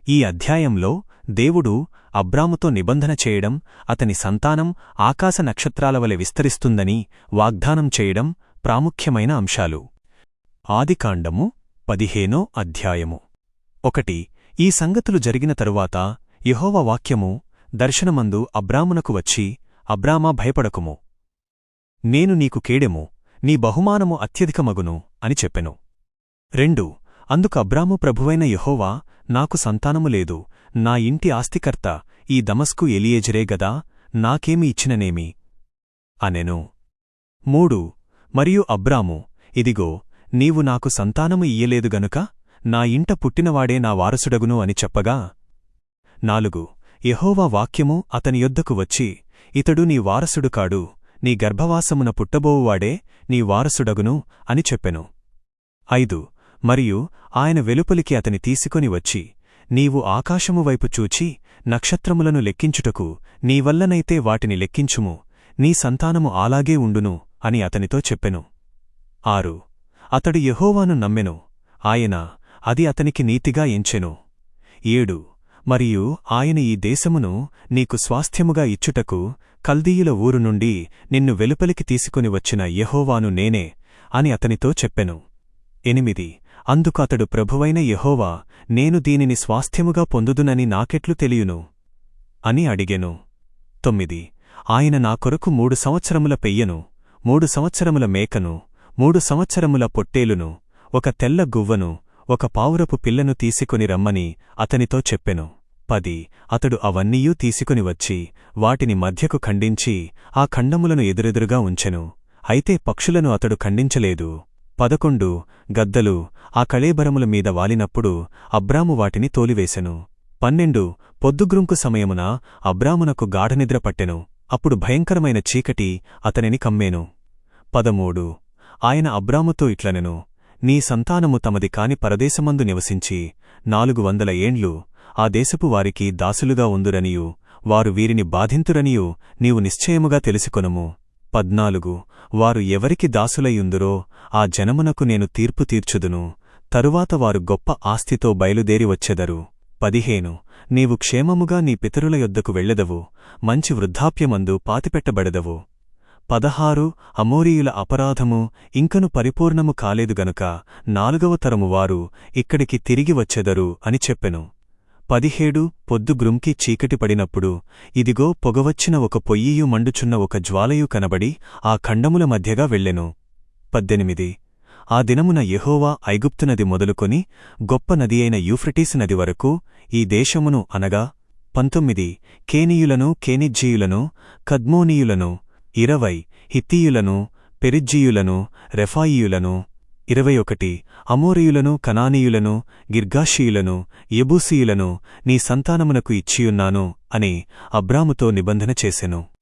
ఈ అధ్యాయంలో దేవుడు అబ్రాముతో నిబంధన చేయడం, అతని సంతానం ఆకాశ నక్షత్రాలవలె విస్తరిస్తుందని వాగ్దానం చేయడం ప్రాముఖ్యమైన అంశాలు. ఆదికాండము 15వ అధ్యాయము. 1. ఈ సంగతులు జరిగిన తరువాత యెహోవా వాక్యము దర్శనమందు అబ్రామునకు వచ్చి, అబ్రామా భయపడకుము, నేను నీకు కేడెము, నీ బహుమానము అత్యధికమగును అని చెప్పెను. 2. అందుకు అబ్రాము, ప్రభువైన యెహోవా, నాకు సంతానము లేదు, నా ఇంటి ఆస్తికర్త ఈ దమస్కు ఎలియేజరే గదా, నాకేమి ఇచ్చిననేమి అనెను. 3. మరియు అబ్రాము, ఇదిగో, నీవు నాకు సంతానము ఇయ్యలేదు గనుక నా ఇంట పుట్టినవాడే నా వారసుడగును అని చెప్పగా. 4. యెహోవా వాక్యము అతని యొద్దకు వచ్చి, ఇతడు నీ వారసుడు కాడు, నీ గర్భవాసమున పుట్టబోవువాడే నీ వారసుడగును అని చెప్పెను. 5. మరియు ఆయన వెలుపలికి అతని తీసుకొని వచ్చి, నీవు ఆకాశము వైపు చూచి నక్షత్రములను లెక్కించుటకు నీవల్లనైతే వాటిని లెక్కించుము, నీ సంతానము అలాగే ఉండును అని అతనితో చెప్పెను. 6. అతడు యెహోవాను నమ్మెను, ఆయన అది అతనికి నీతిగా ఎంచెను. 7. మరియు ఆయన ఈ దేశమును నీకు స్వాస్థ్యముగా ఇచ్చుటకు కల్దీయుల ఊరు నుండి నిన్ను వెలుపలికి తీసుకొని వచ్చిన యెహోవాను నేనే అని అతనితో చెప్పెను. 8. అందుకు అతడు, ప్రభువైన యెహోవా, నేను దీనిని స్వాస్థ్యముగా పొందుదునని నాకెట్లు తెలియును అని అడిగెను. 9. ఆయన నా కొరకు 3 సంవత్సరముల పెయ్యను, 3 సంవత్సరముల మేకను, 3 సంవత్సరముల పొట్టేలును, ఒక తెల్ల గువ్వను, ఒక పావురపు పిల్లను తీసుకొని రమ్మని అతనితో చెప్పెను. 10. అతడు అవన్నీయూ తీసుకొని వచ్చి వాటిని మధ్యకు ఖండించి ఆ ఖండములను ఎదురెదురుగా ఉంచెను. అయితే పక్షులను అతడు ఖండించలేదు. 11. గద్దలు ఆ కళేబరముల మీద వాలినప్పుడు అబ్రాము వాటిని తోలివేసెను. 12. పొద్దుగ్రుంకు సమయమున అబ్రామునకు గాఢనిద్ర పట్టెను. అప్పుడు భయంకరమైన చీకటి అతనిని కమ్మేను. 13. ఆయన అబ్రాముతో ఇట్లనెను, నీ సంతానము తమది కాని పరదేశమందు నివసించి 400 ఏండ్లు ఆ దేశపు వారికి దాసులుగా ఉందురనియూ వారు వీరిని బాధింతురనియూ నీవు నిశ్చయముగా తెలుసుకొనుము. 14. వారు ఎవరికి దాసులయ్యుందురో ఆ జనమునకు నేను తీర్పు తీర్చుదును, తరువాత వారు గొప్ప ఆస్తితో బయలుదేరి వచ్చెదరు. 15. నీవు క్షేమముగా నీ పితరుల యొద్దకు వెళ్ళెదవు, మంచి వృద్ధాప్యమందు పాతిపెట్టబడెదవు. 16. అమోరీయుల అపరాధము ఇంకను పరిపూర్ణము కాలేదు గనుక 4వ తరము వారు ఇక్కడికి తిరిగి వచ్చెదరు అని చెప్పెను. 17. పొద్దుగ్రుంకి చీకటి పడినప్పుడు ఇదిగో పొగవచ్చిన ఒక పొయ్యియు మండుచున్న ఒక జ్వాలయు కనబడి ఆ ఖండముల మధ్యగా వెళ్ళెను. 18. ఆ దినమున యెహోవా ఐగుప్తునది మొదలుకొని గొప్ప నది అయిన యూఫ్రటీసు నది వరకు ఈ దేశమును అనగా 19 కేనీయులను, కేనిజ్జీయులను, కద్మోనీయులను, 20 హిత్తీయులను, పెరిజ్జీయులను, రెఫాయీయులను, 21 అమోరీయులను, కనానీయులను, గిర్గాషీయులను, యెబూసీయులను నీ సంతానమునకు ఇచ్చియున్నాను అని అబ్రాముతో నిబంధన చేసెను.